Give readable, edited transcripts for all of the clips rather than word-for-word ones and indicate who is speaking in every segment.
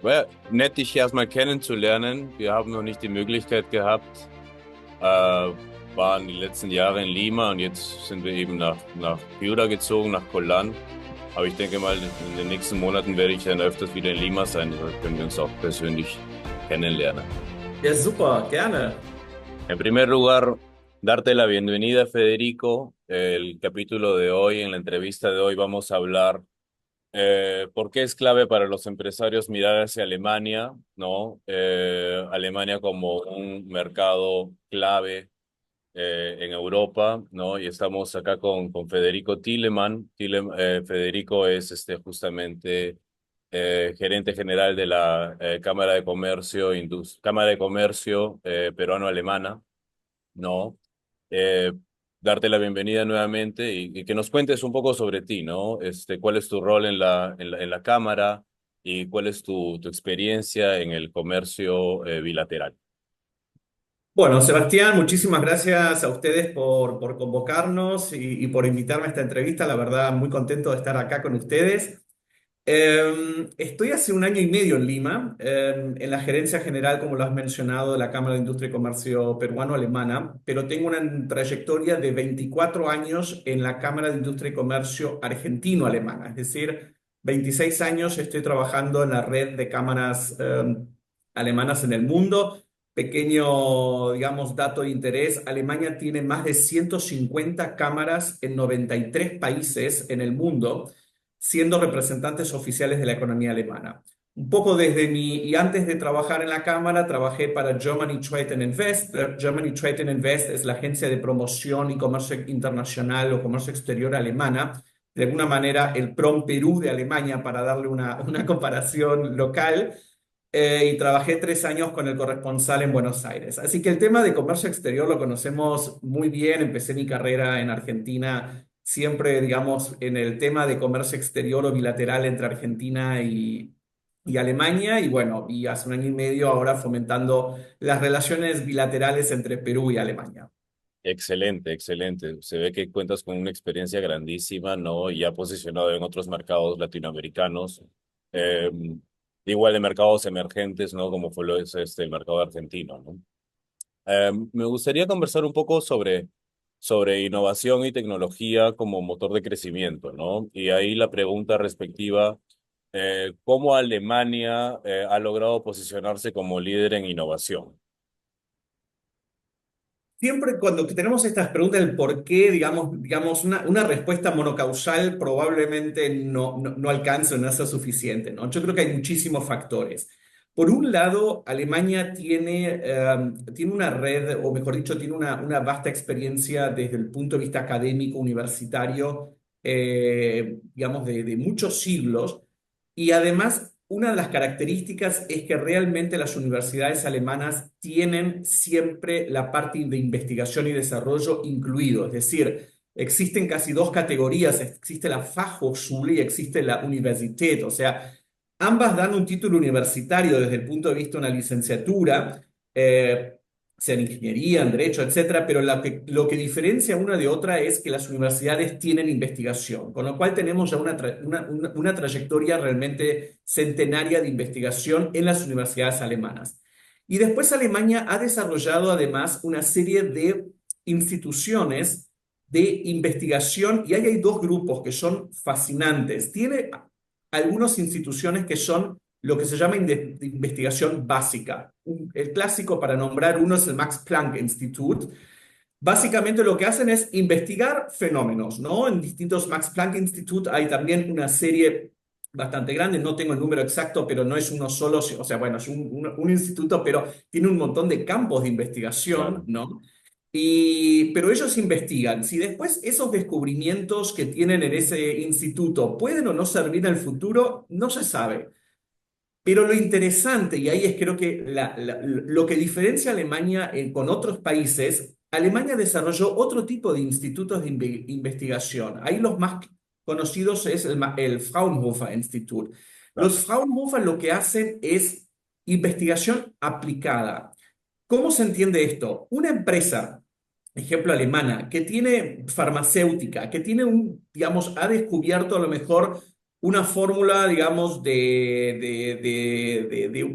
Speaker 1: Nett, dich erstmal kennenzulernen. Wir haben noch nicht die Möglichkeit gehabt, waren die letzten Jahre in Lima und jetzt sind wir eben nach Piura gezogen, nach Colán. Aber ich denke mal, in den nächsten Monaten werde ich dann öfters wieder in Lima sein. Da können wir uns auch persönlich kennenlernen.
Speaker 2: Ja, super, gerne.
Speaker 1: En primer lugar, darte la bienvenida, Federico. El capítulo de hoy, en la entrevista de hoy, vamos a hablar por qué es clave para los empresarios mirar hacia Alemania, ¿no? Alemania como un mercado clave en Europa, ¿no? Y estamos acá con Federico Tillemann. Federico es justamente gerente general de la Cámara de Comercio peruano-alemana, ¿no? Eh, Darte la bienvenida nuevamente y que nos cuentes un poco sobre ti, ¿no? ¿Cuál es tu rol en la Cámara y cuál es tu experiencia en el comercio bilateral?
Speaker 2: Bueno, Sebastián, muchísimas gracias a ustedes por convocarnos y por invitarme a esta entrevista. La verdad, muy contento de estar acá con ustedes. Estoy hace un año y medio en Lima, en la gerencia general, como lo has mencionado, de la Cámara de Industria y Comercio peruano-alemana, pero tengo una trayectoria de 24 años en la Cámara de Industria y Comercio argentino-alemana, es decir, 26 años estoy trabajando en la red de cámaras alemanas en el mundo. Pequeño, digamos, dato de interés, Alemania tiene más de 150 cámaras en 93 países en el mundo siendo representantes oficiales de la economía alemana. Un poco y antes de trabajar en la Cámara, trabajé para Germany Trade and Invest. Germany Trade and Invest es la agencia de promoción y comercio internacional o comercio exterior alemana. De alguna manera, el PROM Perú de Alemania, para darle una comparación local. Y trabajé 3 años con el corresponsal en Buenos Aires. Así que el tema de comercio exterior lo conocemos muy bien. Empecé mi carrera en Argentina siempre, digamos, en el tema de comercio exterior o bilateral entre Argentina y Alemania. Y bueno, y hace un año y medio ahora fomentando las relaciones bilaterales entre Perú y Alemania.
Speaker 1: Excelente, excelente. Se ve que cuentas con una experiencia grandísima, ¿no? Y ya posicionado en otros mercados latinoamericanos, eh, igual de mercados emergentes, ¿no? Como fue lo es el mercado argentino, ¿no? Me gustaría conversar un poco sobre innovación y tecnología como motor de crecimiento, ¿no? Y ahí la pregunta respectiva, ¿cómo Alemania ha logrado posicionarse como líder en innovación?
Speaker 2: Siempre cuando tenemos estas preguntas del por qué, digamos una respuesta monocausal probablemente no alcanza o no sea suficiente, ¿no? Yo creo que hay muchísimos factores. Por un lado, Alemania tiene una red, o mejor dicho, tiene una vasta experiencia desde el punto de vista académico, universitario, digamos, de muchos siglos. Y además, una de las características es que realmente las universidades alemanas tienen siempre la parte de investigación y desarrollo incluido. Es decir, existen casi dos categorías, existe la Fachhochschule y existe la Universität. O sea, ambas dan un título universitario desde el punto de vista de una licenciatura, eh, sea en ingeniería, en derecho, etcétera, pero lo que diferencia una de otra es que las universidades tienen investigación, con lo cual tenemos ya una trayectoria realmente centenaria de investigación en las universidades alemanas. Y después Alemania ha desarrollado además una serie de instituciones de investigación y ahí hay dos grupos que son fascinantes. Tiene algunas instituciones que son lo que se llama investigación básica. El clásico para nombrar uno es el Max Planck Institute. Básicamente lo que hacen es investigar fenómenos, ¿no? En distintos Max Planck Institute hay también una serie bastante grande, no tengo el número exacto, pero no es uno solo, o sea, bueno, es un instituto, pero tiene un montón de campos de investigación,
Speaker 1: Claro.
Speaker 2: ¿no? Pero ellos investigan. Si después esos descubrimientos que tienen en ese instituto pueden o no servir en el futuro, no se sabe. Pero lo interesante, y ahí es creo que lo que diferencia a Alemania con otros países, Alemania desarrolló otro tipo de institutos de investigación. Ahí los más conocidos es el Fraunhofer Institute.
Speaker 1: Claro.
Speaker 2: Los Fraunhofer lo que hacen es investigación aplicada. ¿Cómo se entiende esto? Una empresa, ejemplo alemana, que tiene farmacéutica, que tiene digamos, ha descubierto a lo mejor una fórmula, digamos,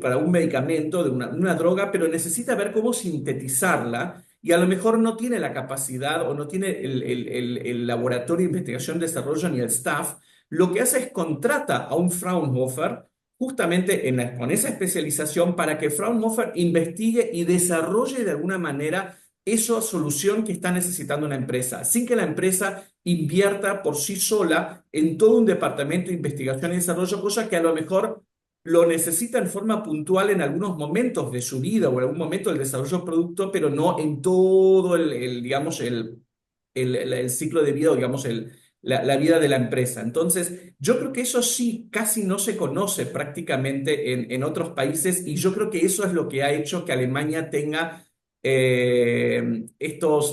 Speaker 2: para un medicamento, de una droga, pero necesita ver cómo sintetizarla y a lo mejor no tiene la capacidad o no tiene el laboratorio de investigación, desarrollo ni el staff. Lo que hace es contrata a un Fraunhofer justamente con esa especialización para que Fraunhofer investigue y desarrolle de alguna manera esa solución que está necesitando una empresa, sin que la empresa invierta por sí sola en todo un departamento de investigación y desarrollo, cosa que a lo mejor lo necesita en forma puntual en algunos momentos de su vida o en algún momento del desarrollo del producto, pero no en todo digamos, el ciclo de vida o, digamos, la vida de la empresa. Entonces, yo creo que eso sí casi no se conoce prácticamente en otros países y yo creo que eso es lo que ha hecho que Alemania tenga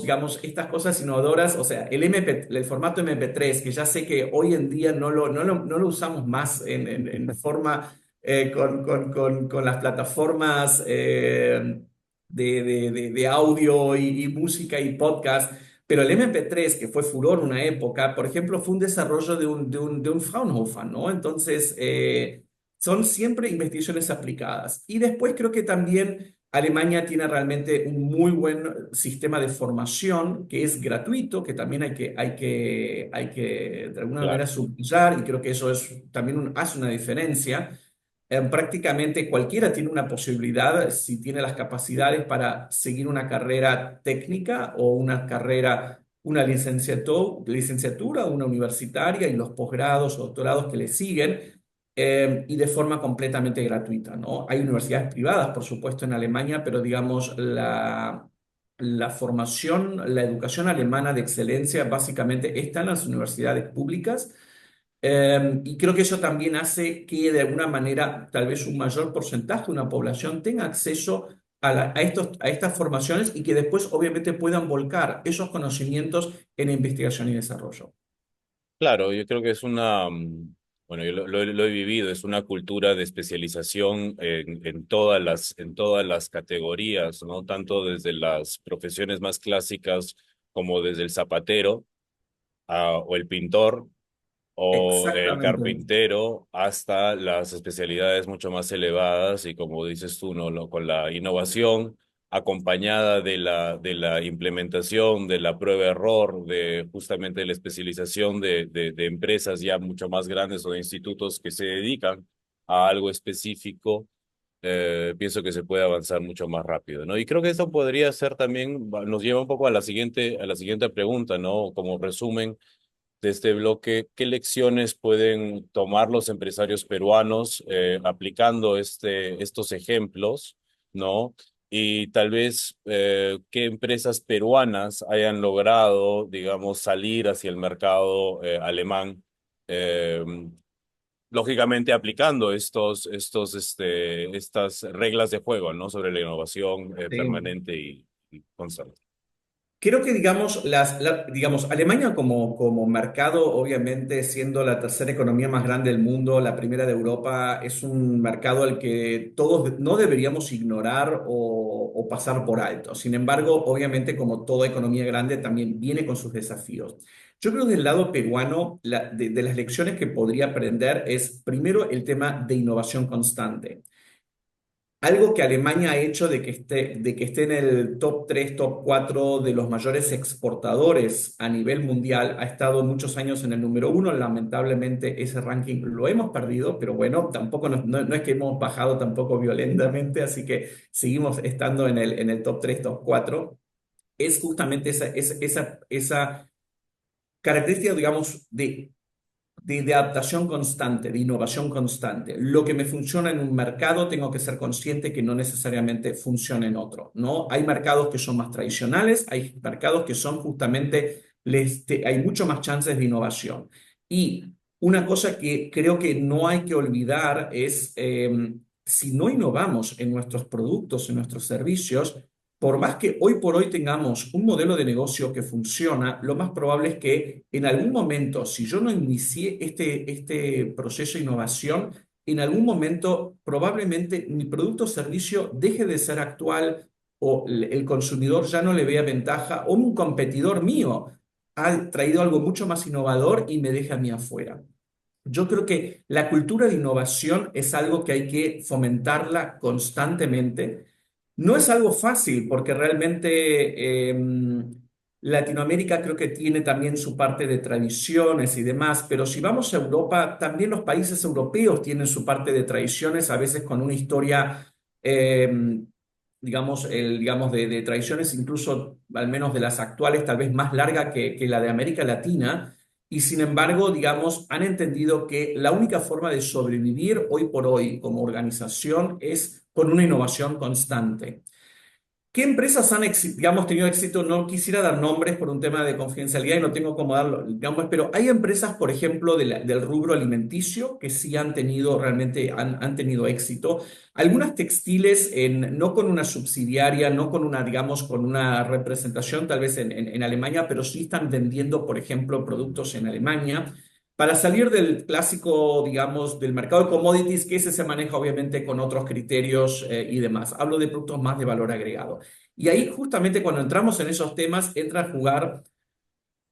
Speaker 2: digamos, estas cosas innovadoras, o sea, el formato MP3, que ya sé que hoy en día no lo usamos más en forma con las plataformas de audio y música y podcast, pero el MP3, que fue furor en una época, por ejemplo, fue un desarrollo de un Fraunhofer, ¿no? Entonces, son siempre investigaciones aplicadas. Y después creo que también Alemania tiene realmente un muy buen sistema de formación que es gratuito, que también hay que de alguna manera
Speaker 1: Claro,
Speaker 2: subrayar, y creo que eso también hace una diferencia. Prácticamente cualquiera tiene una posibilidad, si tiene las capacidades para seguir una carrera técnica o una carrera, una licenciatura, una universitaria y los posgrados o doctorados que le siguen, y de forma completamente gratuita, ¿no? Hay universidades privadas, por supuesto, en Alemania, pero digamos, la formación, la educación alemana de excelencia básicamente está en las universidades públicas. Y creo que eso también hace que de alguna manera tal vez un mayor porcentaje de una población tenga acceso a estas formaciones y que después obviamente puedan volcar esos conocimientos en investigación y desarrollo.
Speaker 1: claro, yo creo que es una, bueno, yo lo he vivido, es una cultura de especialización en todas las categorías, ¿no? Tanto desde las profesiones más clásicas como desde el zapatero, o el pintor o el
Speaker 2: Exactamente.
Speaker 1: carpintero hasta las especialidades mucho más elevadas y como dices tú, ¿no? Con la innovación acompañada de la implementación, de la prueba-error, de justamente la especialización de empresas ya mucho más grandes o de institutos que se dedican a algo específico. Pienso que se puede avanzar mucho más rápido, ¿no? Y creo que esto podría ser también, nos lleva un poco a la siguiente pregunta, ¿no? Como resumen, de este bloque, ¿qué lecciones pueden tomar los empresarios peruanos aplicando estos ejemplos, ¿no? Y tal vez qué empresas peruanas hayan logrado, digamos, salir hacia el mercado alemán, eh, lógicamente aplicando estas reglas de juego, ¿no? Sobre la innovación
Speaker 2: Sí.
Speaker 1: permanente y constante.
Speaker 2: Creo que, digamos, digamos, Alemania como mercado, obviamente siendo la tercera economía más grande del mundo, la primera de Europa, es un mercado al que todos no deberíamos ignorar o pasar por alto. Sin embargo, obviamente, como toda economía grande, también viene con sus desafíos. Yo creo que del lado peruano, de las lecciones que podría aprender es, primero, el tema de innovación constante. Algo que Alemania ha hecho de que esté en el top 3, top 4 de los mayores exportadores a nivel mundial, ha estado muchos años en el número 1. Lamentablemente ese ranking lo hemos perdido, pero bueno, tampoco no es que hemos bajado tampoco violentamente, así que seguimos estando en el top 3, top 4. Es justamente esa característica, digamos, de adaptación constante, de innovación constante. Lo que me funciona en un mercado, tengo que ser consciente que no necesariamente funciona en otro, ¿no? Hay mercados que son más tradicionales, hay mercados que son justamente, hay mucho más chances de innovación. Y una cosa que creo que no hay que olvidar es, si no innovamos en nuestros productos, en nuestros servicios, por más que hoy por hoy tengamos un modelo de negocio que funciona, lo más probable es que en algún momento, si yo no inicié este proceso de innovación, en algún momento probablemente mi producto o servicio deje de ser actual o el consumidor ya no le vea ventaja o un competidor mío ha traído algo mucho más innovador y me deja a mí afuera. Yo creo que la cultura de innovación es algo que hay que fomentarla constantemente. No es algo fácil porque realmente Latinoamérica creo que tiene también su parte de tradiciones y demás, pero si vamos a Europa, también los países europeos tienen su parte de tradiciones, a veces con una historia, digamos de tradiciones incluso, al menos de las actuales, tal vez más larga que la de América Latina. Y sin embargo, digamos, han entendido que la única forma de sobrevivir hoy por hoy como organización es con una innovación constante. ¿Qué empresas han, digamos, tenido éxito? No quisiera dar nombres por un tema de confidencialidad y no tengo cómo darlo, digamos, pero hay empresas, por ejemplo, del rubro alimenticio que sí han tenido realmente, han tenido éxito. Algunas textiles, no con una subsidiaria, no con una, digamos, con una representación tal vez en Alemania, pero sí están vendiendo, por ejemplo, productos en Alemania. Para salir del clásico, digamos, del mercado de commodities, que ese se maneja obviamente con otros criterios y demás. Hablo de productos más de valor agregado. Y ahí justamente cuando entramos en esos temas, entra a jugar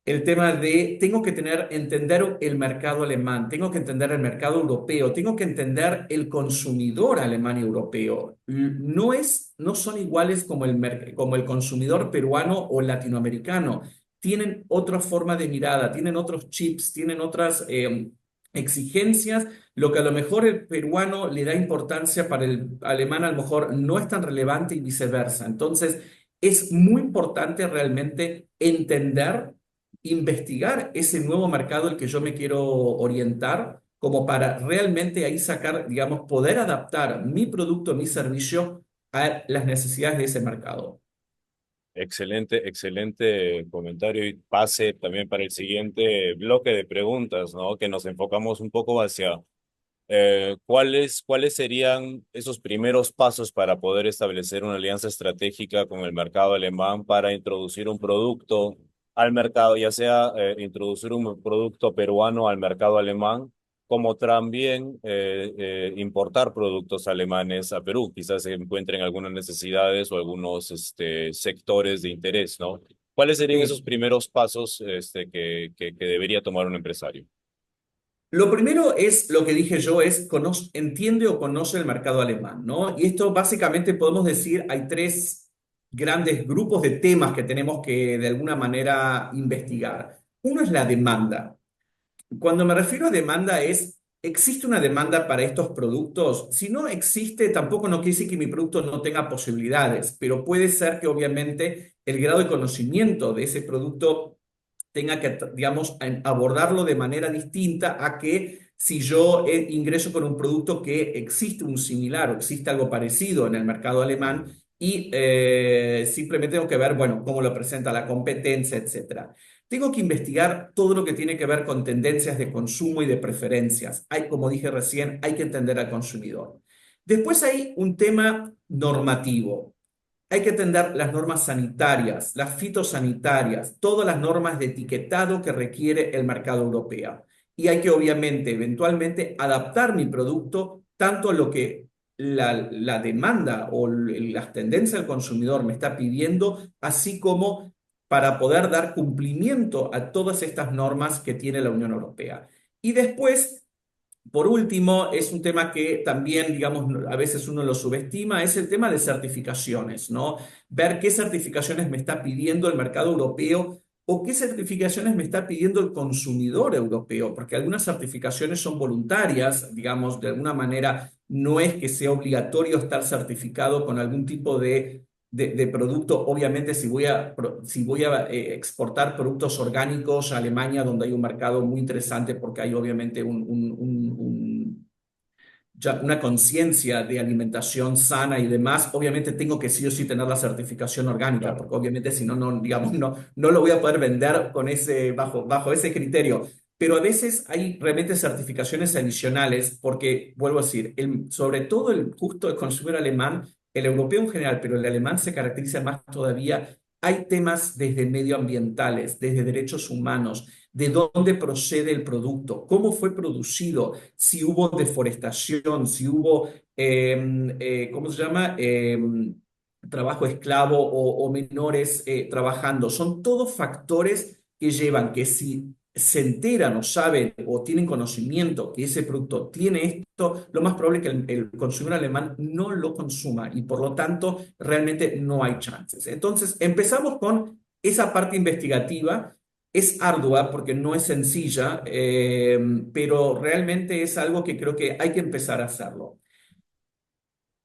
Speaker 2: el tema de tengo que entender el mercado alemán, tengo que entender el mercado europeo, tengo que entender el consumidor alemán y europeo. No son iguales como como el consumidor peruano o latinoamericano. Tienen otra forma de mirada, tienen otros chips, tienen otras exigencias. Lo que a lo mejor el peruano le da importancia para el alemán a lo mejor no es tan relevante y viceversa. Entonces, es muy importante realmente entender, investigar ese nuevo mercado al que yo me quiero orientar, como para realmente ahí sacar, digamos, poder adaptar mi producto, mi servicio a las necesidades de ese mercado.
Speaker 1: Excelente, excelente comentario y pase también para el siguiente bloque de preguntas, ¿no? Que nos enfocamos un poco hacia cuáles serían esos primeros pasos para poder establecer una alianza estratégica con el mercado alemán para introducir un producto al mercado, ya sea introducir un producto peruano al mercado alemán, como también importar productos alemanes a Perú. Quizás se encuentren algunas necesidades o algunos sectores de interés, ¿no? ¿Cuáles serían esos
Speaker 2: Sí.
Speaker 1: primeros pasos que debería tomar un empresario?
Speaker 2: Lo primero es lo que dije yo, es entiende o conoce el mercado alemán, ¿no? Y esto básicamente podemos decir, hay tres grandes grupos de temas que tenemos que de alguna manera investigar. Uno es la demanda. Cuando me refiero a demanda es, ¿existe una demanda para estos productos? Si no existe, tampoco no quiere decir que mi producto no tenga posibilidades, pero puede ser que obviamente el grado de conocimiento de ese producto tenga que, digamos, abordarlo de manera distinta a que si yo ingreso con un producto que existe un similar o existe algo parecido en el mercado alemán y simplemente tengo que ver, bueno, cómo lo presenta la competencia, etcétera. Tengo que investigar todo lo que tiene que ver con tendencias de consumo y de preferencias. Hay, como dije recién, hay que entender al consumidor. Después hay un tema normativo. Hay que atender las normas sanitarias, las fitosanitarias, todas las normas de etiquetado que requiere el mercado europeo. Y hay que obviamente, eventualmente, adaptar mi producto tanto a lo que la demanda o las tendencias del consumidor me está pidiendo, así como para poder dar cumplimiento a todas estas normas que tiene la Unión Europea. Y después por último, es un tema que también, digamos, a veces uno lo subestima, es el tema de certificaciones, ¿no? Ver qué certificaciones me está pidiendo el mercado europeo o qué certificaciones me está pidiendo el consumidor europeo, porque algunas certificaciones son voluntarias, digamos, de alguna manera no es que sea obligatorio estar certificado con algún tipo de producto. Obviamente, si voy a exportar productos orgánicos a Alemania, donde hay un mercado muy interesante, porque hay obviamente ya una conciencia de alimentación sana y demás, obviamente tengo que sí o sí tener la certificación orgánica,
Speaker 1: Claro.
Speaker 2: porque obviamente si no, no, digamos, no lo voy a poder vender con bajo ese criterio. Pero a veces hay realmente certificaciones adicionales, porque, vuelvo a decir, sobre todo el justo el consumidor alemán, el europeo en general, pero el alemán se caracteriza más todavía. Hay temas desde medioambientales, desde derechos humanos, de dónde procede el producto, cómo fue producido, si hubo deforestación, si hubo, ¿cómo se llama? Trabajo esclavo o menores trabajando. Son todos factores que llevan que si se enteran o saben o tienen conocimiento que ese producto tiene esto, lo más probable es que el consumidor alemán no lo consuma y por lo tanto realmente no hay chances. Entonces, empezamos con esa parte investigativa. Es ardua porque no es sencilla, pero realmente es algo que creo que hay que empezar a hacerlo.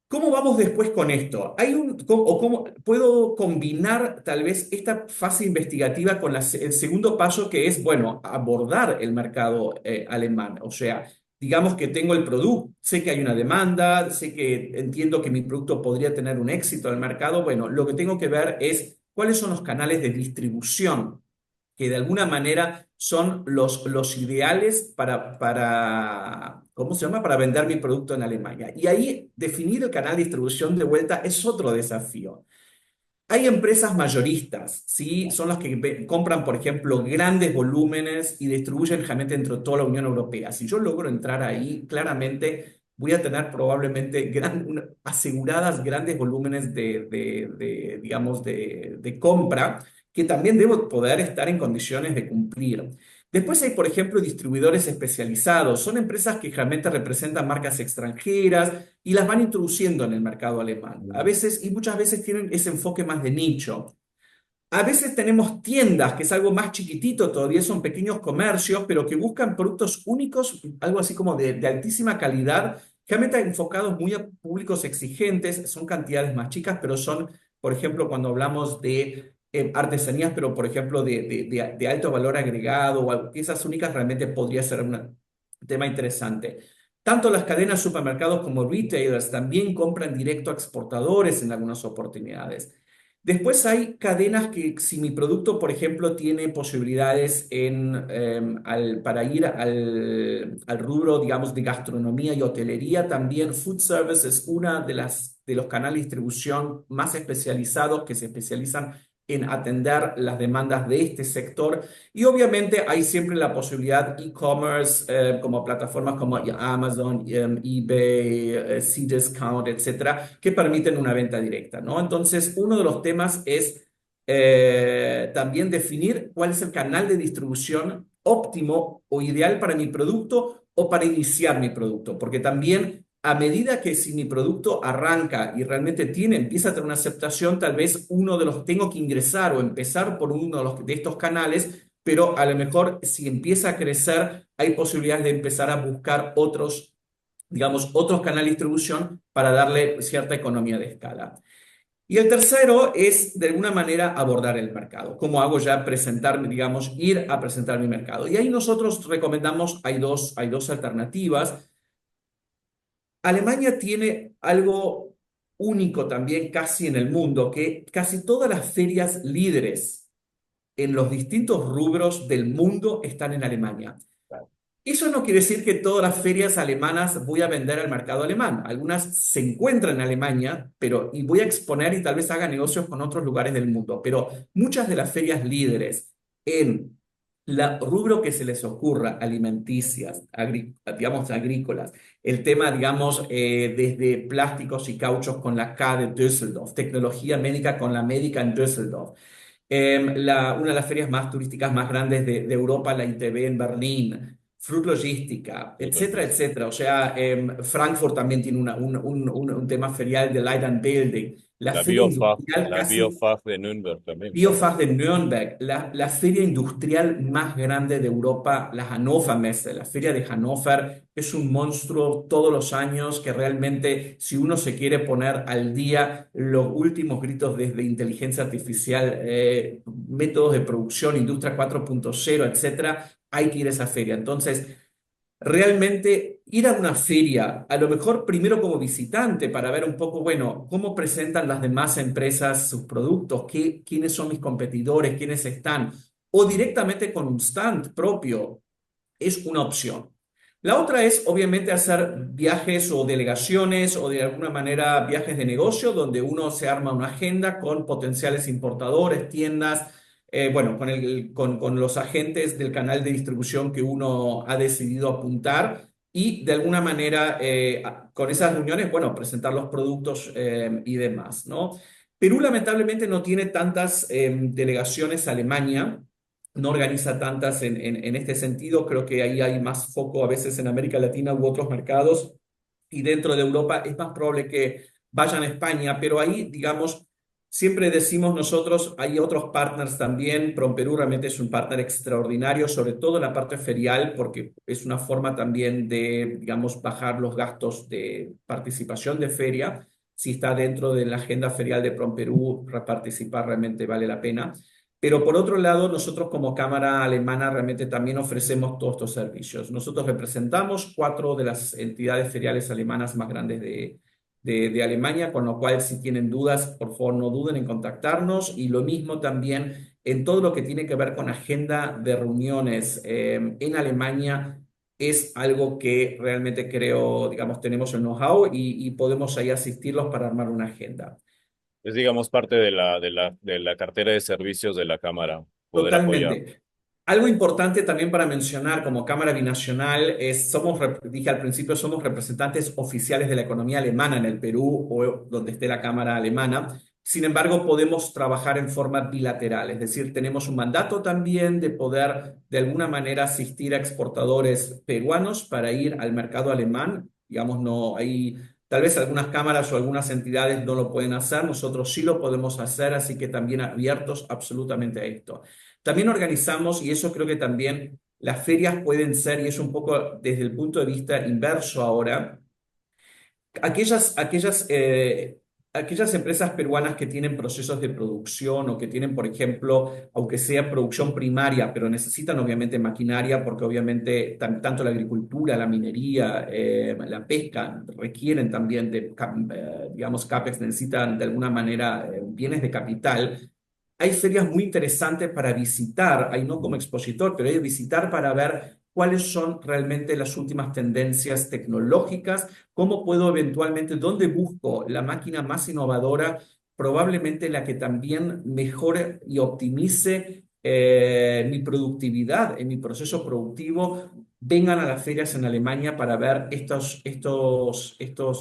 Speaker 2: ¿Cómo vamos después con esto? ¿O cómo puedo combinar tal vez esta fase investigativa con el segundo paso que es, bueno, abordar el mercado alemán? O sea, digamos que tengo el producto, sé que hay una demanda, sé que entiendo que mi producto podría tener un éxito en el mercado. Bueno, lo que tengo que ver es cuáles son los canales de distribución que de alguna manera son los ideales ¿cómo se llama? Para vender mi producto en Alemania. Y ahí definir el canal de distribución de vuelta es otro desafío. Hay empresas mayoristas, ¿sí? Son las que compran, por ejemplo, grandes volúmenes y distribuyen realmente dentro de toda la Unión Europea. Si yo logro entrar ahí, claramente voy a tener probablemente aseguradas grandes volúmenes digamos, de compra que también debo poder estar en condiciones de cumplir. Después hay, por ejemplo, distribuidores especializados. Son empresas que realmente representan marcas extranjeras y las van introduciendo en el mercado alemán. A veces y muchas veces tienen ese enfoque más de nicho. A veces tenemos tiendas, que es algo más chiquitito, todavía son pequeños comercios, pero que buscan productos únicos, algo así como de altísima calidad, realmente enfocados muy a públicos exigentes, son cantidades más chicas, pero son, por ejemplo, cuando hablamos de artesanías, pero por ejemplo de alto valor agregado o piezas únicas, realmente podría ser un tema interesante. Tanto las cadenas supermercados como retailers también compran directo a exportadores en algunas oportunidades. Después hay cadenas que si mi producto, por ejemplo, tiene posibilidades para ir al rubro, digamos, de gastronomía y hotelería, también food service es una de los canales de distribución más especializados que se especializan en atender las demandas de este sector. Y obviamente hay siempre la posibilidad e-commerce, como plataformas como Amazon, eBay, Cdiscount, etcétera, que permiten una venta directa, ¿no? Entonces, uno de los temas es también definir cuál es el canal de distribución óptimo o ideal para mi producto o para iniciar mi producto, porque también a medida que si mi producto arranca y realmente empieza a tener una aceptación, tal vez uno de los tengo que ingresar o empezar por uno de estos canales, pero a lo mejor si empieza a crecer, hay posibilidades de empezar a buscar otros, digamos, otros canales de distribución para darle cierta economía de escala. Y el tercero es, de alguna manera, abordar el mercado. ¿Cómo hago ya presentarme, digamos, ir a presentar mi mercado? Y ahí nosotros recomendamos, hay dos alternativas. Alemania tiene algo único también casi en el mundo, que casi todas las ferias líderes en los distintos rubros del mundo están en Alemania. Eso no quiere decir que todas las ferias alemanas voy a vender al mercado alemán. Algunas se encuentran en Alemania, pero y voy a exponer y tal vez haga negocios con otros lugares del mundo. Pero muchas de las ferias líderes en la rubro que se les ocurra, alimenticias, digamos agrícolas, el tema, digamos, desde plásticos y cauchos con la K de Düsseldorf, tecnología médica con la médica en Düsseldorf. Una de las ferias más turísticas más grandes de Europa, la ITB en Berlín, Fruit Logística, etcétera,
Speaker 1: Entonces,
Speaker 2: etcétera. O sea, Frankfurt también tiene un tema ferial de Light and Building. La feria industrial
Speaker 1: La
Speaker 2: casi
Speaker 1: Biofach de Nürnberg también, claro.
Speaker 2: BioFach de Nürnberg, la feria industrial más grande de Europa, la Hannover Messe, la feria de Hannover, es un monstruo todos los años que realmente, si uno se quiere poner al día los últimos gritos desde inteligencia artificial, métodos de producción, industria 4.0, etcétera, hay que ir a esa feria. Entonces, realmente ir a una feria, a lo mejor primero como visitante para ver un poco, bueno, cómo presentan las demás empresas sus productos, quiénes son mis competidores, quiénes están, o directamente con un stand propio, es una opción. La otra es, obviamente, hacer viajes o delegaciones o de alguna manera viajes de negocio donde uno se arma una agenda con potenciales importadores, tiendas, bueno, con los agentes del canal de distribución que uno ha decidido apuntar y de alguna manera con esas reuniones, bueno, presentar los productos y demás, ¿no? Perú lamentablemente no tiene tantas delegaciones a Alemania. no organiza tantas en este sentido. Creo que ahí hay más foco a veces en América Latina u otros mercados y dentro de Europa es más probable que vayan a España, pero ahí, digamos, siempre decimos nosotros, hay otros partners también. PromPerú realmente es un partner extraordinario, sobre todo en la parte ferial, porque es una forma también de, digamos, bajar los gastos de participación de feria. Si está dentro de la agenda ferial de PromPerú, participar realmente vale la pena. Pero por otro lado, nosotros como Cámara Alemana realmente también ofrecemos todos estos servicios. Nosotros representamos cuatro de las entidades feriales alemanas más grandes de Alemania, con lo cual si tienen dudas, por favor no duden en contactarnos. Y lo mismo también en todo lo que tiene que ver con agenda de reuniones en Alemania. Es algo que realmente creo, digamos, tenemos el know-how y podemos ahí asistirlos para armar una agenda.
Speaker 1: Es, digamos, parte de la cartera de servicios de la Cámara, poder apoyar.
Speaker 2: Totalmente. Algo importante también para mencionar como Cámara Binacional es, dije al principio, somos representantes oficiales de la economía alemana en el Perú o donde esté la Cámara alemana. Sin embargo, podemos trabajar en forma bilateral, es decir, tenemos un mandato también de poder de alguna manera asistir a exportadores peruanos para ir al mercado alemán. Digamos, no hay, tal vez algunas cámaras o algunas entidades no lo pueden hacer, nosotros sí lo podemos hacer, así que también abiertos absolutamente a esto. También organizamos, y eso creo que también las ferias pueden ser, y es un poco desde el punto de vista inverso ahora, aquellas empresas peruanas que tienen procesos de producción o que tienen, por ejemplo, aunque sea producción primaria, pero necesitan obviamente maquinaria, porque obviamente tanto la agricultura, la minería, la pesca requieren también de, digamos, CAPEX, necesitan de alguna manera bienes de capital. Hay ferias muy interesantes para visitar, ahí no como expositor, pero hay que visitar para ver cuáles son realmente las últimas tendencias tecnológicas, cómo puedo eventualmente, dónde busco la máquina más innovadora, probablemente la que también mejore y optimice mi productividad en mi proceso productivo. Vengan a las ferias en Alemania para ver estos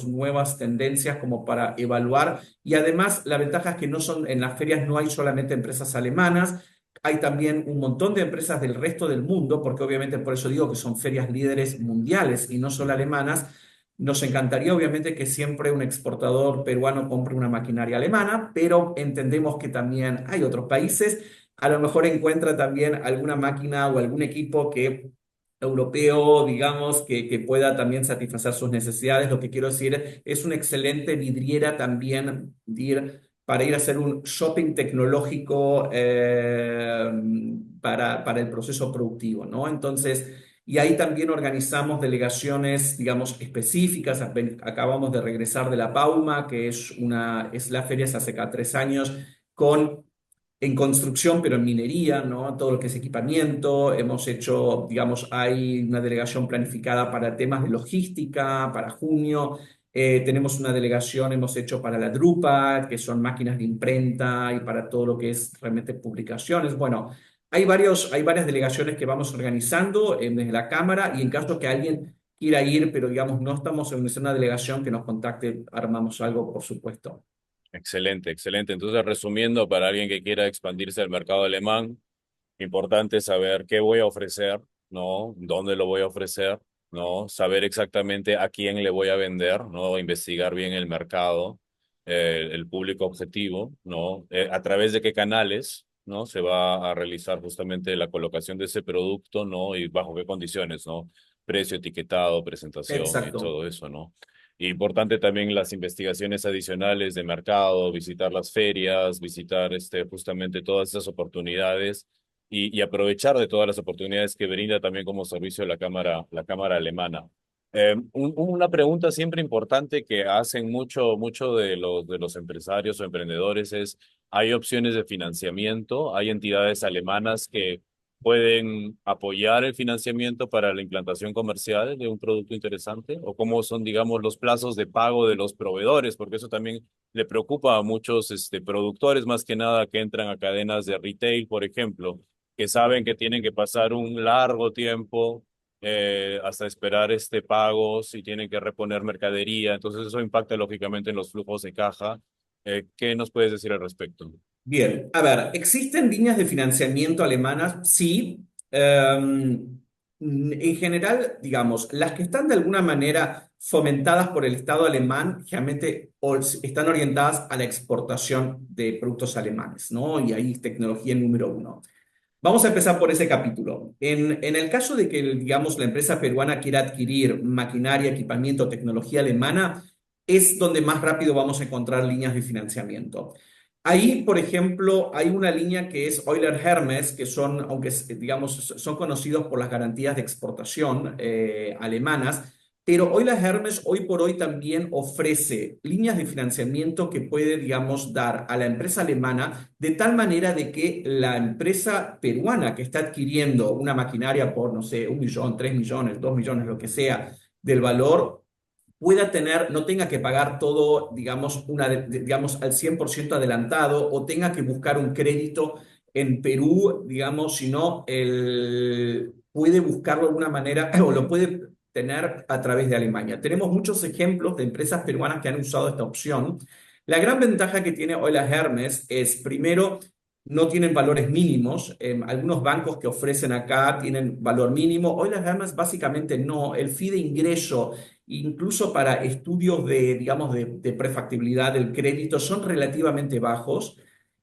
Speaker 2: nuevas tendencias como para evaluar y además, la ventaja es que no son, en las ferias no hay solamente empresas alemanas, hay también un montón de empresas del resto del mundo, porque obviamente por eso digo que son ferias líderes mundiales y no solo alemanas. Nos encantaría obviamente que siempre un exportador peruano compre una maquinaria alemana, pero entendemos que también hay otros países. A lo mejor encuentra también alguna máquina o algún equipo que europeo, digamos, que pueda también satisfacer sus necesidades. Lo que quiero decir es una excelente vidriera también para ir a hacer un shopping tecnológico para el proceso productivo, ¿no? Entonces, y ahí también organizamos delegaciones, digamos, específicas. Acabamos de regresar de la Pauma, que es la feria, se hace cada 3 años, con en construcción, pero en minería, ¿no? Todo lo que es equipamiento. Hemos hecho, digamos, hay una delegación planificada para temas de logística, para junio. Tenemos una delegación, hemos hecho para la Drupa, que son máquinas de imprenta y para todo lo que es realmente publicaciones. Bueno, hay varias delegaciones que vamos organizando desde la Cámara y en caso que alguien quiera ir, pero digamos, no estamos en una delegación que nos contacte, armamos algo, por supuesto.
Speaker 1: Excelente, excelente. Entonces, resumiendo, para alguien que quiera expandirse al mercado alemán, importante saber qué voy a ofrecer, ¿no? ¿Dónde lo voy a ofrecer? ¿No? Saber exactamente a quién le voy a vender, ¿no? Investigar bien el mercado, el público objetivo, ¿no? A través de qué canales, ¿no? Se va a realizar justamente la colocación de ese producto, ¿no? Y bajo qué condiciones, ¿no? Precio, etiquetado, presentación y
Speaker 2: Exacto.
Speaker 1: todo eso, ¿no? Importante también las investigaciones adicionales de mercado, visitar las ferias, visitar justamente todas esas oportunidades y aprovechar de todas las oportunidades que brinda también como servicio la Cámara Alemana. Una pregunta siempre importante que hacen mucho de los empresarios o emprendedores es, ¿hay opciones de financiamiento? ¿Hay entidades alemanas que pueden apoyar el financiamiento para la implantación comercial de un producto interesante? ¿O cómo son, digamos, los plazos de pago de los proveedores? Porque eso también le preocupa a muchos productores, más que nada, que entran a cadenas de retail, por ejemplo, que saben que tienen que pasar un largo tiempo hasta esperar pago, si tienen que reponer mercadería. Entonces eso impacta lógicamente en los flujos de caja. ¿Qué nos puedes decir al respecto?
Speaker 2: Bien, a ver, ¿existen líneas de financiamiento alemanas? Sí. En general, digamos, las que están de alguna manera fomentadas por el Estado alemán, generalmente están orientadas a la exportación de productos alemanes, ¿no? Y ahí tecnología número uno. Vamos a empezar por ese capítulo. En el caso de que, digamos, la empresa peruana quiera adquirir maquinaria, equipamiento, tecnología alemana, es donde más rápido vamos a encontrar líneas de financiamiento. Ahí, por ejemplo, hay una línea que es Euler Hermes, que son, aunque digamos, son conocidos por las garantías de exportación alemanas, pero Euler Hermes hoy por hoy también ofrece líneas de financiamiento que puede, digamos, dar a la empresa alemana de tal manera de que la empresa peruana que está adquiriendo una maquinaria por, no sé, 1 millón, 3 millones, 2 millones, lo que sea, del valor, pueda tener, no tenga que pagar todo, digamos, digamos, al 100% adelantado o tenga que buscar un crédito en Perú, digamos, sino puede buscarlo de alguna manera o lo puede tener a través de Alemania. Tenemos muchos ejemplos de empresas peruanas que han usado esta opción. La gran ventaja que tiene hoy la Hermes es, primero, no tienen valores mínimos. Algunos bancos que ofrecen acá tienen valor mínimo. Hoy las Hermes básicamente no. El fee de ingreso incluso para estudios de, digamos, de prefactibilidad del crédito, son relativamente bajos.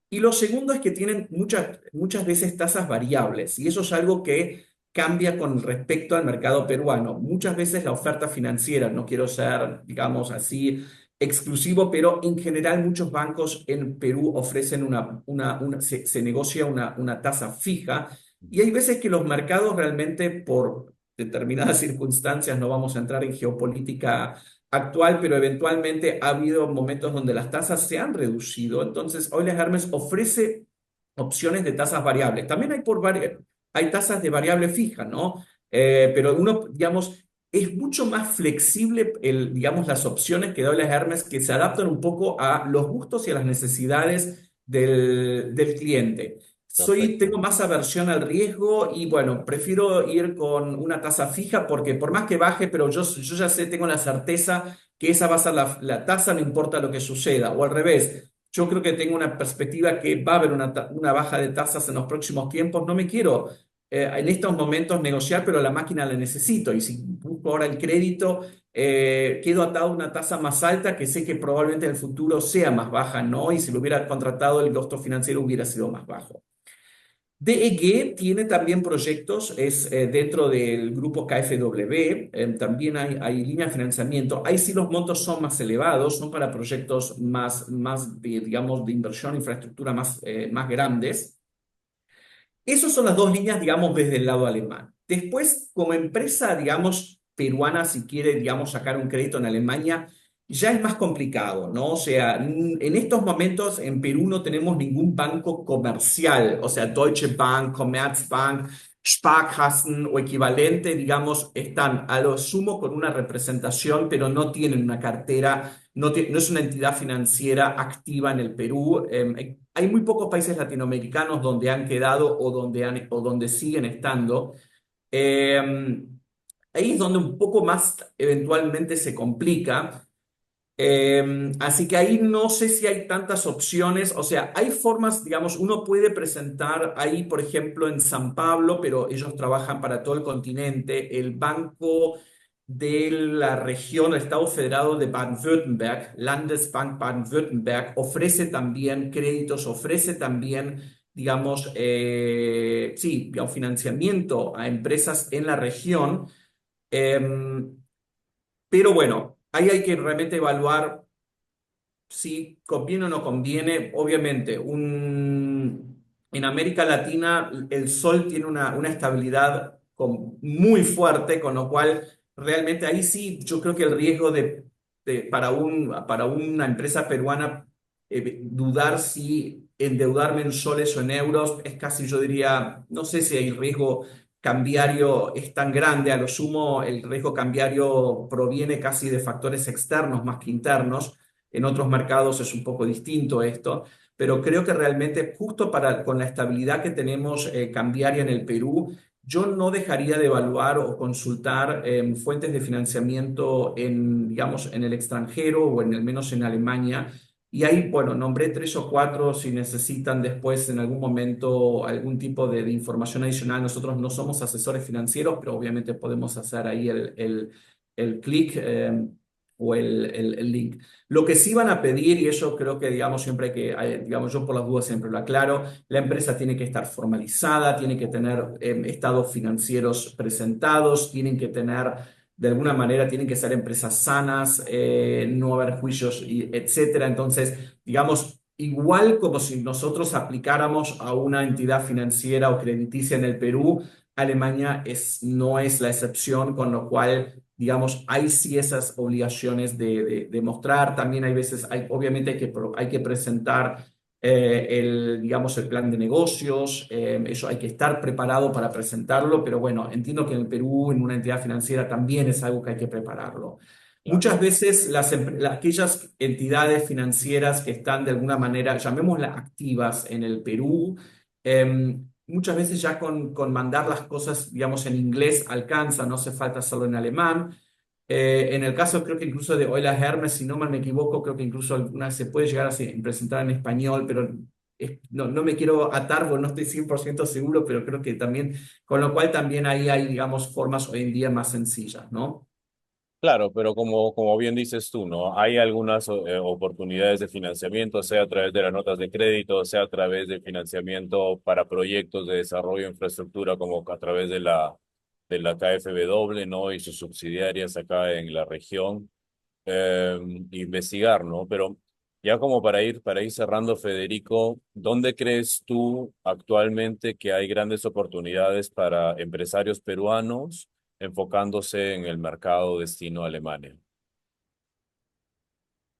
Speaker 2: Y lo segundo es que tienen muchas veces tasas variables, y eso es algo que cambia con respecto al mercado peruano. Muchas veces la oferta financiera, no quiero ser, digamos así, exclusivo, pero en general muchos bancos en Perú ofrecen se negocia una tasa fija, y hay veces que los mercados realmente por determinadas circunstancias, no vamos a entrar en geopolítica actual, pero eventualmente ha habido momentos donde las tasas se han reducido. Entonces, Euler Hermes ofrece opciones de tasas variables. También hay tasas de variable fija, ¿no? Pero uno, digamos, es mucho más flexible, digamos, las opciones que da Euler Hermes, que se adaptan un poco a los gustos y a las necesidades del cliente.
Speaker 1: Perfecto.
Speaker 2: Tengo más aversión al riesgo y bueno, prefiero ir con una tasa fija porque por más que baje, pero yo ya sé, tengo la certeza que esa va a ser la tasa, no importa lo que suceda. O al revés, yo creo que tengo una perspectiva que va a haber una baja de tasas en los próximos tiempos. No me quiero en estos momentos negociar, pero la máquina la necesito. Y si busco ahora el crédito, quedo atado a una tasa más alta que sé que probablemente en el futuro sea más baja, ¿no? Y si lo hubiera contratado, el costo financiero hubiera sido más bajo. DEG tiene también proyectos, es dentro del grupo KfW, también hay línea de financiamiento. Ahí sí los montos son más elevados, son para proyectos digamos, de inversión, infraestructura más grandes. Esas son las dos líneas, digamos, desde el lado alemán. Después, como empresa, digamos, peruana, si quiere, digamos, sacar un crédito en Alemania, ya es más complicado, ¿no? O sea, en estos momentos en Perú no tenemos ningún banco comercial, o sea, Deutsche Bank, Commerzbank, Sparkassen o equivalente, digamos, están a lo sumo con una representación, pero no tienen una cartera, no es una entidad financiera activa en el Perú. Hay muy pocos países latinoamericanos donde han quedado o donde siguen estando. Eh, Ahí es donde un poco más eventualmente se complica. Así que ahí no sé si hay tantas opciones, o sea, hay formas, digamos, uno puede presentar ahí, por ejemplo, en San Pablo, pero ellos trabajan para todo el continente, el Banco de la región, el Estado Federado de Baden-Württemberg, Landesbank Baden-Württemberg, ofrece también créditos, ofrece también, digamos, sí, digamos, financiamiento a empresas en la región. Em, pero bueno, ahí hay que realmente evaluar si conviene o no conviene. Obviamente, en América Latina el sol tiene una estabilidad muy fuerte, con lo cual realmente ahí sí yo creo que el riesgo para una empresa peruana dudar si endeudarme en soles o en euros es casi, yo diría, no sé si el riesgo cambiario es tan grande, a lo sumo el riesgo cambiario proviene casi de factores externos más que internos. En otros mercados es un poco distinto esto, pero creo que realmente justo con la estabilidad que tenemos cambiaria en el Perú, yo no dejaría de evaluar o consultar fuentes de financiamiento digamos, en el extranjero o en al menos en Alemania, Y ahí, bueno, nombré tres o cuatro si necesitan después en algún momento algún tipo de información adicional. Nosotros no somos asesores financieros, pero obviamente podemos hacer ahí el clic o el link. Lo que sí van a pedir, y eso creo que, digamos, siempre hay que, digamos, yo por las dudas siempre lo aclaro, la empresa tiene que estar formalizada, tiene que tener estados financieros presentados, tienen que tener, de alguna manera, tienen que ser empresas sanas, no haber juicios, y etcétera. Entonces, digamos, igual como si nosotros aplicáramos a una entidad financiera o crediticia en el Perú, Alemania no es la excepción, con lo cual digamos, hay sí esas obligaciones de mostrar. También hay veces, obviamente hay que presentar digamos, el plan de negocios. Eso hay que estar preparado para presentarlo, pero bueno, entiendo que en el Perú, en una entidad financiera, también es algo que hay que prepararlo.
Speaker 1: Claro.
Speaker 2: Muchas veces aquellas entidades financieras que están de alguna manera, llamémoslas activas en el Perú, muchas veces ya con mandar las cosas, digamos, en inglés alcanza, no hace falta hacerlo en alemán. En el caso, creo que incluso de Euler Hermes, si no mal me equivoco, creo que incluso alguna se puede llegar a presentar en español, pero no me quiero atar porque no estoy 100% seguro, pero creo que también, con lo cual también ahí hay, digamos, formas hoy en día más sencillas, ¿no?
Speaker 1: Claro, pero como bien dices tú, ¿no? Hay algunas oportunidades de financiamiento, sea a través de las notas de crédito, sea a través de financiamiento para proyectos de desarrollo de infraestructura, como a través de la KfW, ¿no? Y sus subsidiarias acá en la región, investigar, ¿no? Pero ya como para ir cerrando, Federico, ¿dónde crees tú actualmente que hay grandes oportunidades para empresarios peruanos enfocándose en el mercado destino a Alemania?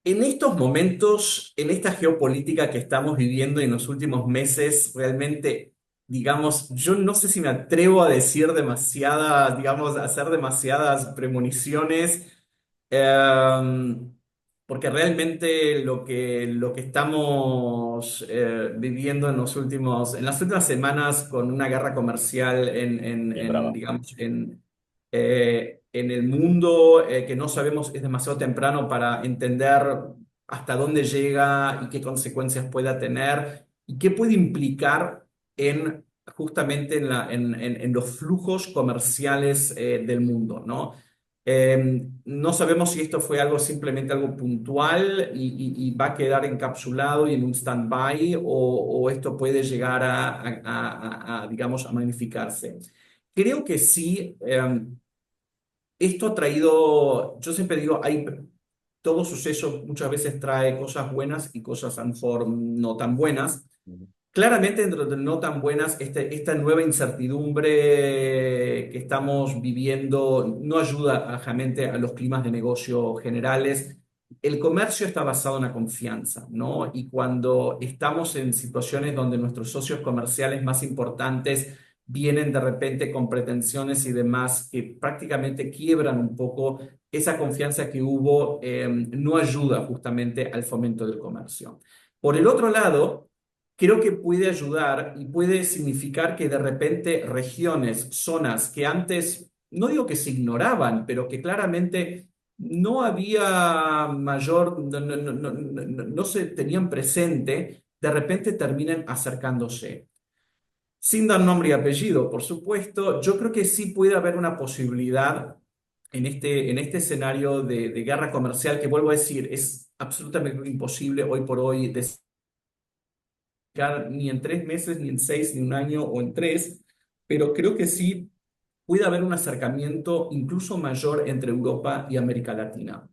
Speaker 2: En estos momentos, en esta geopolítica que estamos viviendo en los últimos meses, realmente, digamos, yo no sé si me atrevo a decir demasiadas, digamos, a hacer demasiadas premoniciones, eh, porque realmente lo que estamos viviendo en las últimas semanas con una guerra comercial
Speaker 1: Bien brava.
Speaker 2: digamos, en el mundo, que no sabemos, es demasiado temprano para entender hasta dónde llega y qué consecuencias pueda tener y qué puede implicar en justamente en los flujos comerciales del mundo, ¿no? No sabemos si esto fue algo simplemente algo puntual y va a quedar encapsulado y en un stand-by o esto puede llegar digamos, a magnificarse. Creo que sí. Esto ha traído, yo siempre digo, todo suceso muchas veces trae cosas buenas y cosas a lo mejor no tan buenas.
Speaker 1: Ujú.
Speaker 2: Claramente, dentro de no tan buenas, esta nueva incertidumbre que estamos viviendo no ayuda realmente a los climas de negocio generales. El comercio está basado en la confianza, ¿no? Y cuando estamos en situaciones donde nuestros socios comerciales más importantes vienen de repente con pretensiones y demás que prácticamente quiebran un poco esa confianza que hubo, no ayuda justamente al fomento del comercio. Por el otro lado, creo que puede ayudar y puede significar que de repente regiones, zonas que antes, no digo que se ignoraban, pero que claramente no había mayor, no se tenían presente, de repente terminen acercándose. Sin dar nombre y apellido, por supuesto, yo creo que sí puede haber una posibilidad en este escenario de guerra comercial que, vuelvo a decir, es absolutamente imposible hoy por hoy ni en 3 meses, ni en 6, ni un año o en 3, pero creo que sí puede haber un acercamiento incluso mayor entre Europa y América Latina.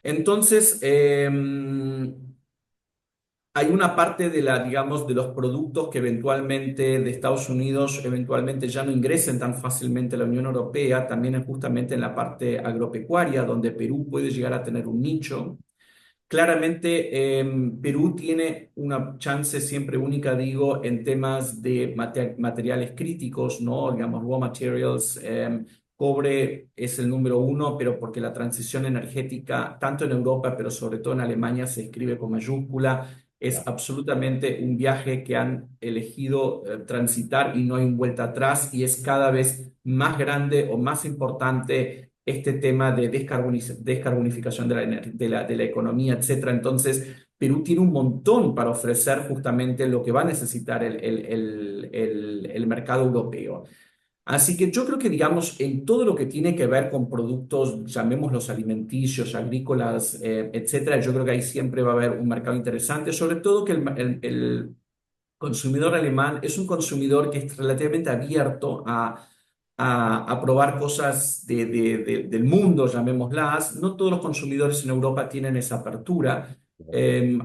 Speaker 2: Entonces, hay una parte digamos, de los productos que eventualmente de Estados Unidos eventualmente ya no ingresen tan fácilmente a la Unión Europea, también es justamente en la parte agropecuaria, donde Perú puede llegar a tener un nicho. Claramente, Perú tiene una chance siempre única, digo, en temas de materiales críticos, ¿no? Digamos, raw materials. Cobre es el número uno, pero porque la transición energética, tanto en Europa, pero sobre todo en Alemania, se escribe con mayúscula. Es
Speaker 1: Ya.
Speaker 2: absolutamente un viaje que han elegido transitar y no hay vuelta atrás y es cada vez más grande o más importante este tema de descarbonificación de de la economía, etcétera. Entonces, Perú tiene un montón para ofrecer justamente lo que va a necesitar el mercado europeo. Así que yo creo que, digamos, en todo lo que tiene que ver con productos, llamémoslos alimenticios, agrícolas, etcétera, yo creo que ahí siempre va a haber un mercado interesante, sobre todo que el consumidor alemán es un consumidor que es relativamente abierto a probar cosas del mundo, llamémoslas. No todos los consumidores en Europa tienen esa apertura.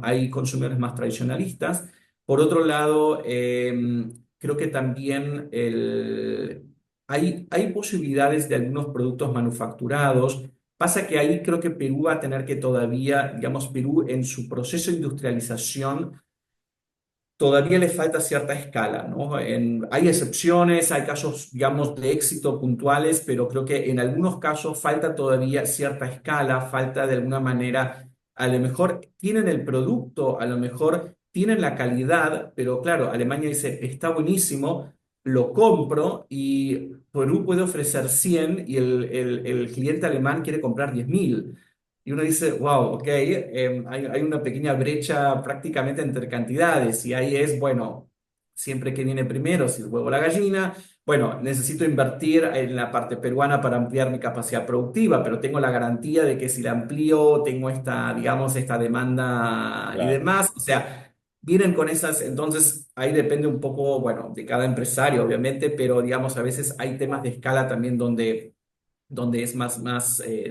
Speaker 2: Hay consumidores más tradicionalistas. Por otro lado, creo que también hay posibilidades de algunos productos manufacturados. Pasa que ahí creo que Perú va a tener que todavía, digamos, Perú en su proceso de industrialización todavía le falta cierta escala, ¿no? Hay excepciones, hay casos, digamos, de éxito puntuales, pero creo que en algunos casos falta todavía cierta escala, falta de alguna manera, a lo mejor tienen el producto, a lo mejor tienen la calidad, pero claro, Alemania dice, está buenísimo, lo compro y Perú puede ofrecer 100 y el cliente alemán quiere comprar 10.000. Y uno dice, wow, ok, hay una pequeña brecha prácticamente entre cantidades y ahí es, bueno, siempre que viene primero, si el huevo o la gallina, bueno, necesito invertir en la parte peruana para ampliar mi capacidad productiva, pero tengo la garantía de que si la amplío, tengo esta, digamos, esta demanda y
Speaker 1: Claro.
Speaker 2: demás, o sea, vienen con esas, entonces ahí depende un poco, bueno, de cada empresario, obviamente, pero digamos, a veces hay temas de escala también donde es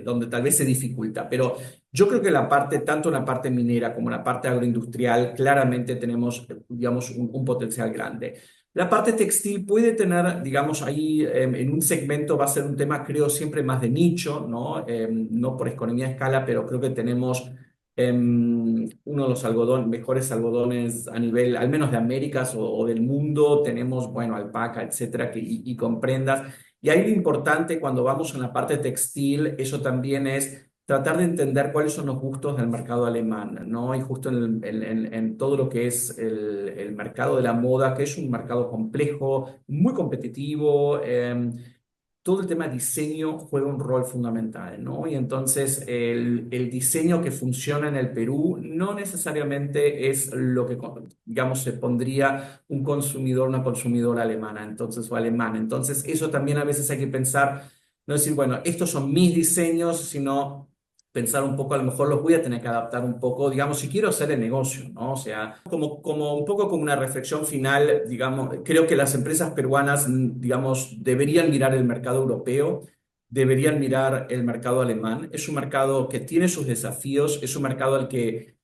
Speaker 2: donde tal vez se dificulta. Pero yo creo que la parte, tanto la parte minera como la parte agroindustrial, claramente tenemos, digamos, un potencial grande. La parte textil puede tener, digamos, ahí en un segmento va a ser un tema, creo, siempre más de nicho, ¿no? No por economía de escala, pero creo que tenemos uno de los mejores algodones a nivel, al menos de Américas o del mundo. Tenemos, bueno, alpaca, etcétera, y con prendas. Y ahí lo importante cuando vamos en la parte textil, eso también es tratar de entender cuáles son los gustos del mercado alemán, ¿no? Y justo en todo lo que es el mercado de la moda, que es un mercado complejo, muy competitivo, todo el tema diseño juega un rol fundamental, ¿no? Y entonces el diseño que funciona en el Perú no necesariamente es lo que, digamos, se pondría un consumidor, una consumidora alemana, entonces, o alemana. Entonces, eso también a veces hay que pensar, no decir, bueno, estos son mis diseños, sino pensar un poco, a lo mejor los voy a tener que adaptar un poco, digamos, si quiero hacer el negocio, ¿no? O sea, como un poco como una reflexión final, digamos, creo que las empresas peruanas, digamos, deberían mirar el mercado europeo, deberían mirar el mercado alemán. Es un mercado que tiene sus desafíos, es un mercado al que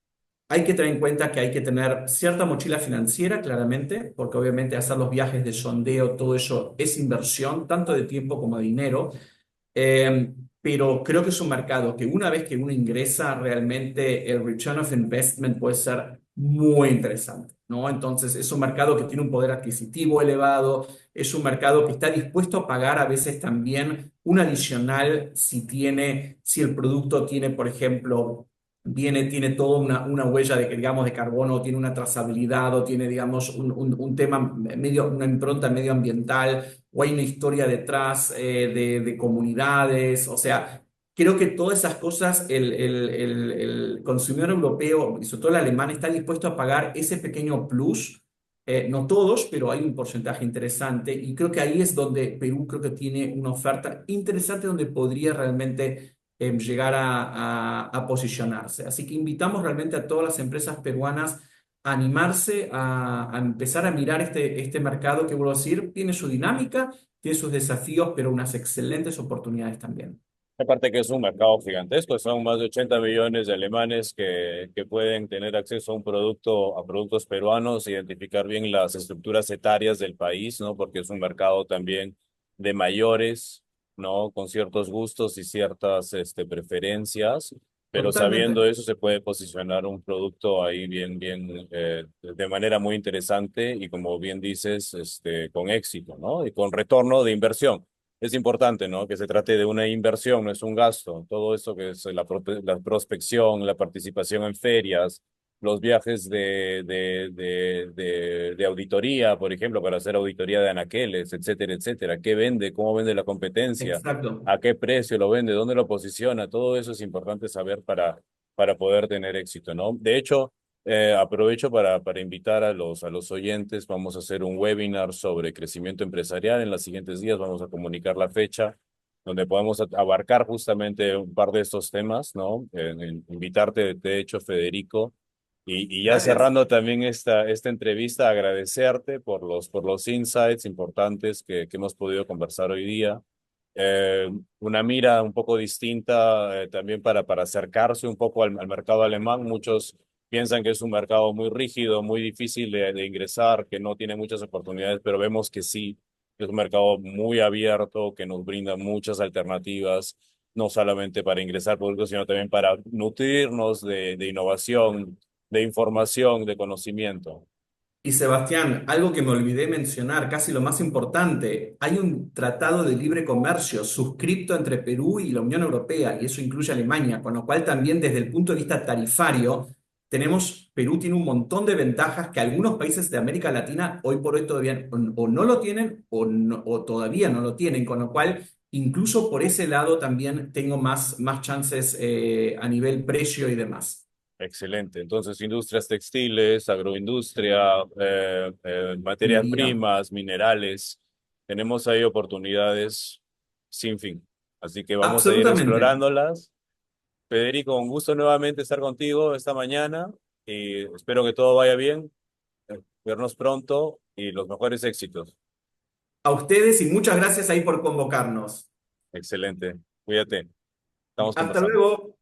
Speaker 2: hay que tener en cuenta que hay que tener cierta mochila financiera, claramente, porque obviamente hacer los viajes de sondeo, todo eso es inversión, tanto de tiempo como de dinero. Pero creo que es un mercado que una vez que uno ingresa, realmente el return of investment puede ser muy interesante, ¿no? Entonces, es un mercado que tiene un poder adquisitivo elevado, es un mercado que está dispuesto a pagar a veces también un adicional si el producto tiene, por ejemplo, tiene toda una huella de, digamos, de carbono, tiene una trazabilidad o tiene, digamos, un tema una impronta medioambiental o hay una historia detrás de comunidades, o sea, creo que todas esas cosas el consumidor europeo y sobre todo el alemán está dispuesto a pagar ese pequeño plus, no todos, pero hay un porcentaje interesante y creo que ahí es donde Perú creo que tiene una oferta interesante donde podría realmente llegar a posicionarse. Así que invitamos realmente a todas las empresas peruanas a animarse a empezar a mirar este mercado que, vuelvo a decir, tiene su dinámica, tiene sus desafíos, pero unas excelentes oportunidades también.
Speaker 1: Aparte que es un mercado gigantesco, son más de 80 millones de alemanes que pueden tener acceso a un producto, a productos peruanos, identificar bien las estructuras etarias del país, ¿no? Porque es un mercado también de mayores, ¿no? Con ciertos gustos y ciertas, preferencias, pero
Speaker 2: Totalmente.
Speaker 1: sabiendo eso se puede posicionar un producto ahí bien, de manera muy interesante y como bien dices, con éxito, ¿no? Y con retorno de inversión. Es importante, ¿no? Que se trate de una inversión, no es un gasto. Todo eso que es la prospección, la participación en ferias, los viajes de auditoría, por ejemplo, para hacer auditoría de anaqueles, etcétera, etcétera. ¿Qué vende? ¿Cómo vende la competencia?
Speaker 2: Exacto.
Speaker 1: ¿A qué precio lo vende? ¿Dónde lo posiciona? Todo eso es importante saber para poder tener éxito, ¿no? De hecho, aprovecho para invitar a los oyentes. Vamos a hacer un webinar sobre crecimiento empresarial. En los siguientes días vamos a comunicar la fecha donde podemos abarcar justamente un par de estos temas, ¿no? Invitarte, de hecho, Federico, y ya
Speaker 2: Gracias.
Speaker 1: cerrando también esta entrevista, agradecerte por los insights importantes que hemos podido conversar hoy día. Una mira un poco distinta también para acercarse un poco al mercado alemán. Muchos piensan que es un mercado muy rígido, muy difícil de ingresar, que no tiene muchas oportunidades, pero vemos que sí, es un mercado muy abierto, que nos brinda muchas alternativas, no solamente para ingresar productos, sino también para nutrirnos de innovación, de información, de conocimiento.
Speaker 2: Y Sebastián, algo que me olvidé mencionar, casi lo más importante, hay un tratado de libre comercio suscrito entre Perú y la Unión Europea, y eso incluye Alemania, con lo cual también desde el punto de vista tarifario, Perú tiene un montón de ventajas que algunos países de América Latina hoy por hoy todavía o no lo tienen o todavía no lo tienen, con lo cual incluso por ese lado también tengo más chances a nivel precio y demás.
Speaker 1: Excelente. Entonces, industrias textiles, agroindustria, materias
Speaker 2: Minería.
Speaker 1: primas, minerales, tenemos ahí oportunidades sin fin. Así que vamos a ir
Speaker 2: Absolutamente.
Speaker 1: explorándolas. Federico, un gusto nuevamente estar contigo esta mañana y espero que todo vaya bien, vernos pronto y los mejores éxitos.
Speaker 2: A ustedes y muchas gracias ahí por convocarnos.
Speaker 1: Excelente. Cuídate. Estamos
Speaker 2: Hasta
Speaker 1: conversando.
Speaker 2: luego.